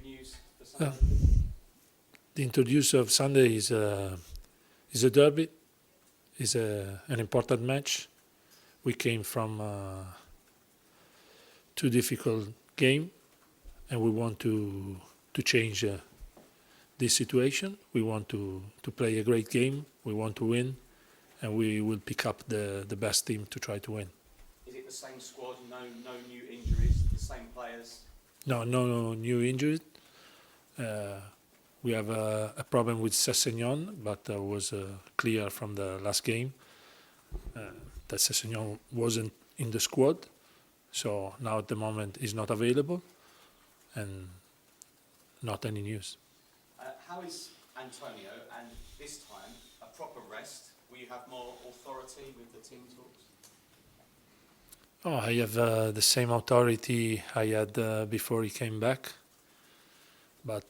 news for Sunday? The introduce of Sunday is a derby, is an important match. We came from two difficult game, and we want to change this situation. We want to play a great game. We want to win, and we will pick up the best team to try to win. Is it the same squad? No new injuries. The same players? No new injuries. We have a problem with Sessegnon, but was clear from the last game that Sessegnon wasn't in the squad, so now at the moment he's not available, and not any news. How is Antonio, and this time a proper rest? Will you have more authority with the team talks? I have the same authority I had before he came back, but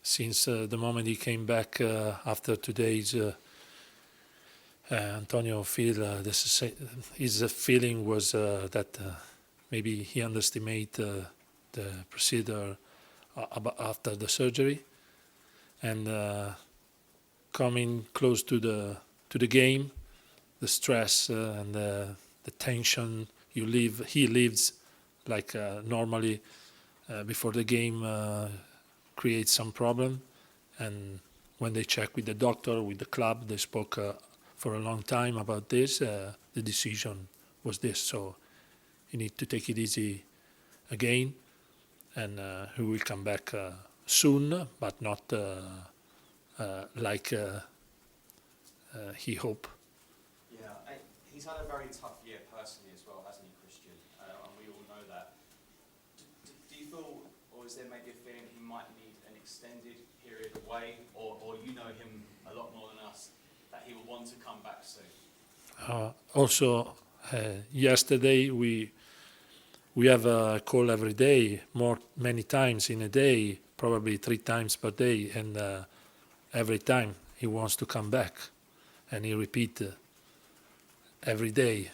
since the moment he came back after today's Antonio feel his feeling was that maybe he underestimated the procedure after the surgery, and coming close to the game, the stress and the tension he lives like normally before the game creates some problem, and when they check with the doctor, with the club, they spoke for a long time about this. The decision was this, so you need to take it easy again, and he will come back soon, but not like he hoped. Yeah, he's had a very tough year personally as well, hasn't he, Cristian? And we all know that. Do you feel, or is there maybe a feeling he might need an extended period away, or you know him a lot more than us, that he will want to come back soon? Also, yesterday we have a call every day, many times in a day, probably 3 times per day, and every time he wants to come back, and he repeat every day,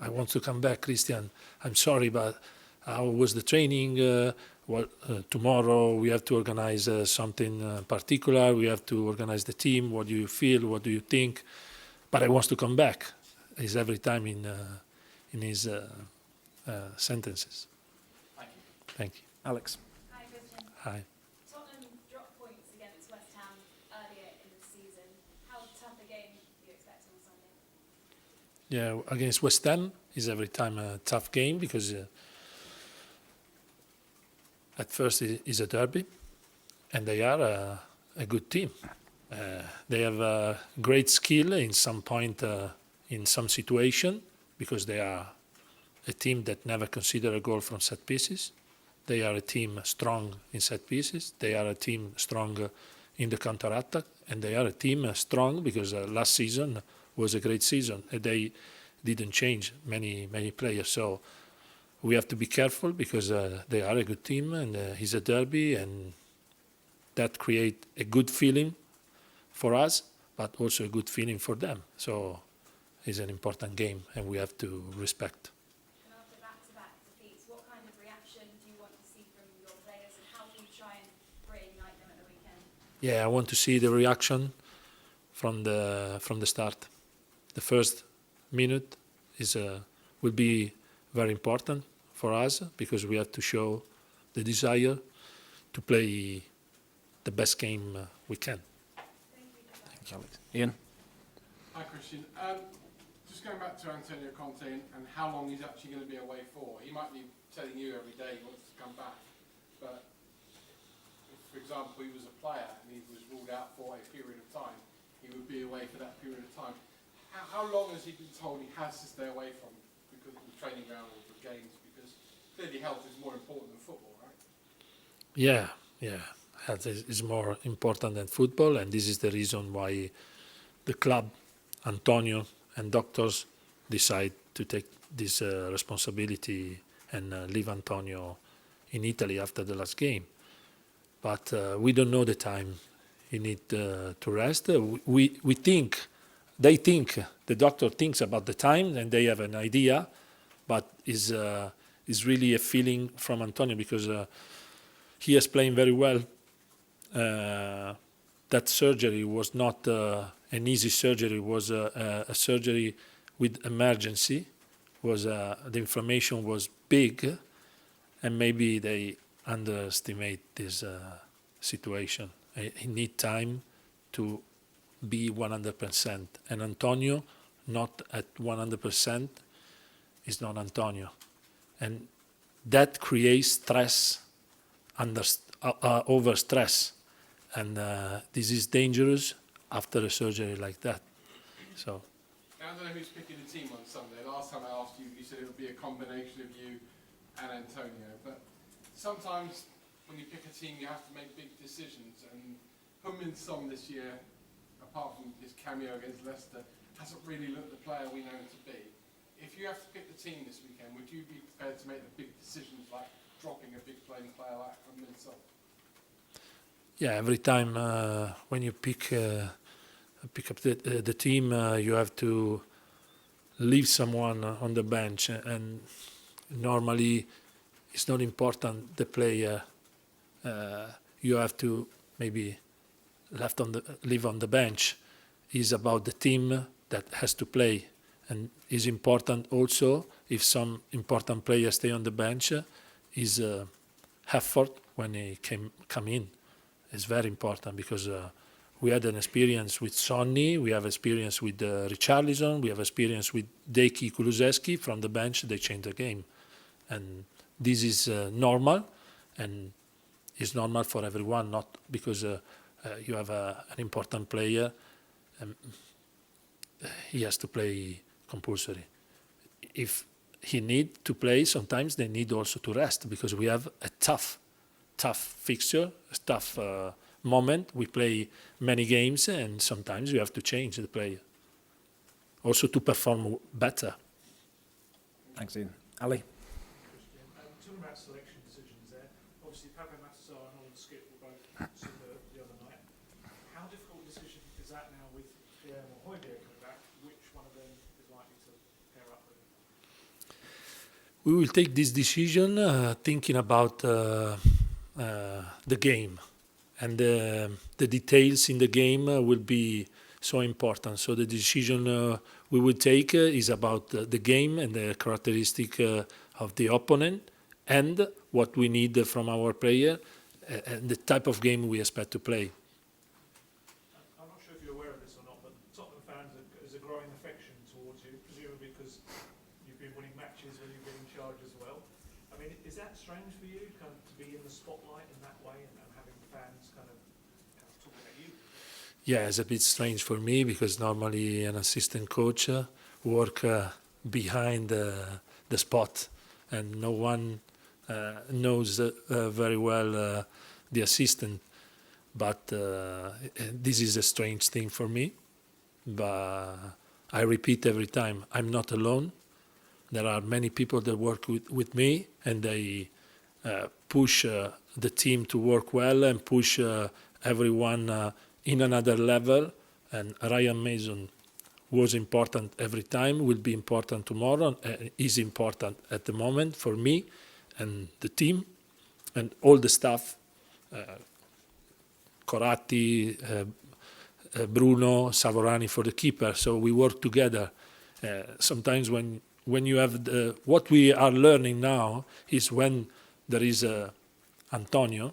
I want to come back, Cristian. I'm sorry, but how was the training? Tomorrow we have to organize something particular. We have to organize the team. What do you feel? What do you think? But I want to come back. Is every time in his sentences. Thank you. Thank you. Alex. Hi, Cristian. Hi. Tottenham dropped points against West Ham earlier in the season. How tough a game do you expect on Sunday? Yeah, against West Ham is every time a tough game because at first it is a derby, and they are a good team. They have great skill in some point, in some situation, because they are a team that never consider a goal from set pieces. They are a team strong in set pieces. They are a team strong in the counter-attack, and they are a team strong because last season was a great season. They didn't change many players, so we have to be careful because they are a good team, and it's a derby, and that create a good feeling for us, but also a good feeling for them. So it's an important game, and we have to respect. And after back-to-back defeats, what kind of reaction do you want to see from your players, and how do you try and reignite them at the weekend? Yeah, I want to see the reaction from the start. The first minute will be very important for us because we have to show the desire to play the best game we can. Thanks, Alex. Ian. Hi, Cristian. Just going back to Antonio Conte and how long he's actually going to be away for. He might be telling you every day he wants to come back, but if, for example, he was a player and he was ruled out for a period of time, he would be away for that period of time. How long has he been told he has to stay away from because of the training ground or the games? Because clearly health is more important than football, right? Yeah. Health is more important than football, and this is the reason why the club, Antonio, and doctors decide to take this responsibility and leave Antonio in Italy after the last game. But we don't know the time he need to rest. They think, the doctor thinks about the time, and they have an idea, but is really a feeling from Antonio because he explained very well that surgery was not an easy surgery. It was a surgery with emergency. The inflammation was big, and maybe they underestimate this situation. He need time to be 100%. And Antonio, not at 100%, is not Antonio. And that creates stress, over stress. And this is dangerous after a surgery like that. So. I don't know who's picking the team on Sunday. Last time I asked you, you said it would be a combination of you and Antonio. But sometimes when you pick a team, you have to make big decisions. And Heung-min Son this year, apart from his cameo against Leicester, hasn't really looked the player we know him to be. If you have to pick the team this weekend, would you be prepared to make the big decisions like dropping a big playing player like Heung-min Son? Yeah, every time when you pick up the team, you have to leave someone on the bench, and normally it's not important the player. You have to maybe leave on the bench. It's about the team that has to play, and is important also if some important players stay on the bench. Is effort when he come in. It's very important because we had an experience with Sonny, we have experience with Richarlison, we have experience with Deki Kulusevski. From the bench, they change the game. And this is normal, and it's normal for everyone, not because you have an important player, he has to play compulsory. If he need to play, sometimes they need also to rest, because we have a tough fixture, a tough moment. We play many games, and sometimes you have to change the player also to perform better. Thanks, Ian. Ali? Talking about selection decisions there, obviously Pape Matar and Skip were both superb the other night. How difficult a decision is that now with Graeme or Rudiger coming back? Which one of them is likely to pair up with him? We will take this decision thinking about the game, and the details in the game will be so important. So the decision we will take is about the game and the characteristic of the opponent, and what we need from our player, and the type of game we expect to play. I'm not sure if you're aware of this or not, but Tottenham fans there's a growing affection towards you, presumably because you've been winning matches when you've been in charge as well. I mean, is that strange for you, kind of to be in the spotlight in that way and having fans kind of talking at you? Yeah, it's a bit strange for me, because normally an assistant coach work behind the spot, and no one knows very well the assistant. But this is a strange thing for me. But I repeat every time, I'm not alone. There are many people that work with me, and they push the team to work well and push everyone in another level. And Ryan Mason was important every time, will be important tomorrow, is important at the moment for me and the team and all the staff, Coratti, Bruno, Savorani for the keeper. So we work together. Sometimes when you have what we are learning now is when there is Antonio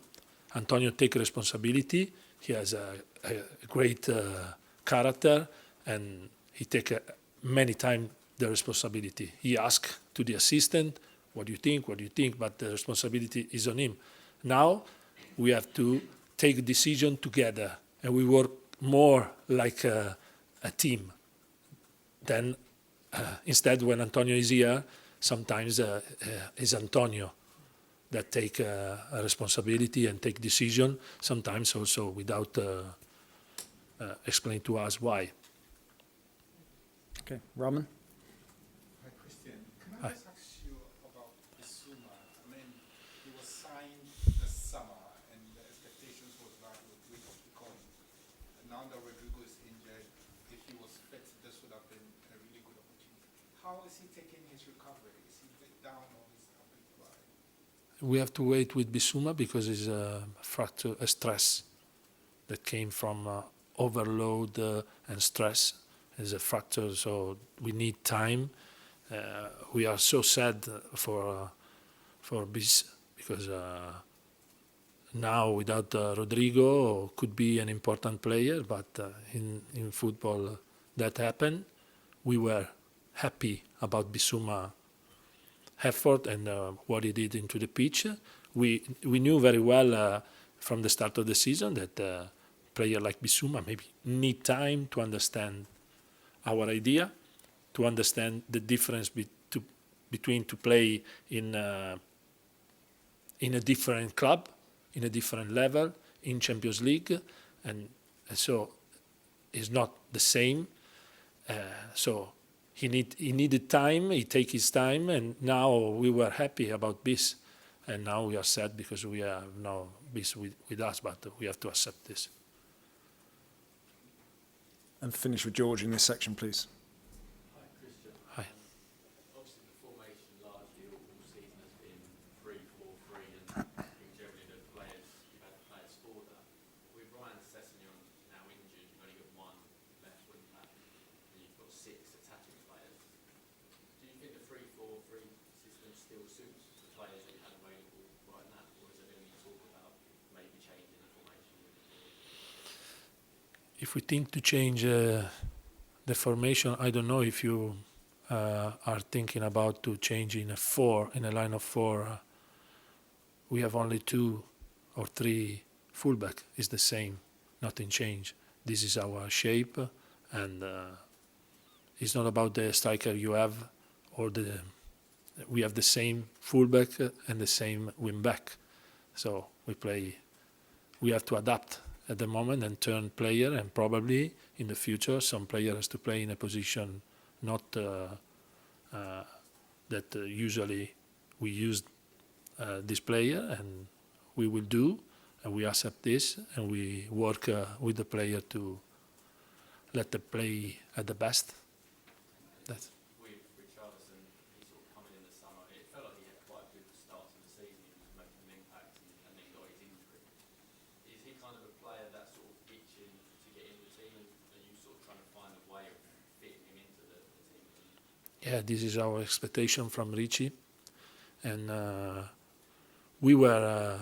take responsibility. He has a great character, and he take many times the responsibility. He asks to the assistant, what do you think? But the responsibility is on him. Now we have to take a decision together, and we work more like a team. Then instead, when Antonio is here, sometimes it's Antonio that take a responsibility and take decision, sometimes also without explain to us why. Okay, Roman? Hi, Cristian. Can I just ask you about Bissouma? I mean, he was signed this summer, and the expectations was that he would reach the calling. And now that Rodrigo is injured, if he was fit, this would have been a really good opportunity. How is he taking his recovery? Is he down or is he up? we have to wait with Bissouma because it's a fracture, a stress that came from overload and stress. It's a fracture, so we need time. We are so sad for Bis because now without Rodrigo could be an important player, but in football that happened. We were happy about Bissouma effort and what he did into the pitch. We knew very well from the start of the season that a player like Bissouma maybe need time to understand our idea, to understand the difference between to play in a different club, in a different level, in Champions League, and so it's not the same. So he needed time. He take his time, and now we were happy about this, and now we are sad because we have now this with us, but we have to accept this. And finish with George in this section, please. Hi, Cristian. Hi. Obviously, the formation largely all season has been 3-4-3, and I think generally the players, you've had players for that. With Ryan Sessegnon now injured, you've only got one left wing back, and you've got 6 attacking players. Do you think the 3-4-3 system still suits the players that you had available right now, or is there any talk about maybe changing the formation? If we think to change the formation, I don't know if you are thinking about to change in a line of 4. We have only 2 or 3 fullback. It's the same, nothing change. This is our shape, and it's not about the striker you have or we have the same fullback and the same wing back. So we have to adapt at the moment and turn player, and probably in the future some player has to play in a position not that usually we use this player, and we will do, and we accept this, and we work with the player to let them play at the best. That's With Richarlison, he sort of coming in the summer, it felt like he had quite a good start to the season. He was making an impact and then got his injury. Is he kind of a player that's sort of itching to get in the team, and are you sort of trying to find a way of fitting him into the team? Yeah, this is our expectation from Richie, and we were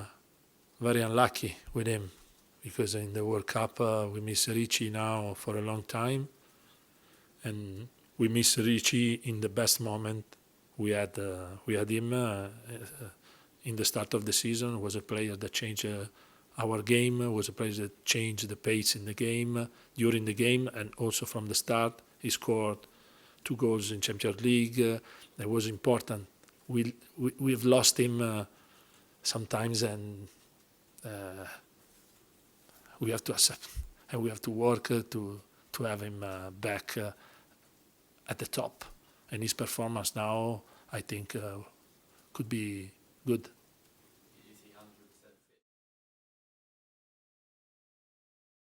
very unlucky with him because in the World Cup we miss Richie now for a long time, and we miss Richie in the best moment. We had him in the start of the season. Was a player that changed our game. Was a player that changed the pace in the game during the game, and also from the start. He scored 2 goals in Champions League. That was important. We've lost him sometimes, and we have to accept, and we have to work to have him back at the top. And his performance now, I think, could be good.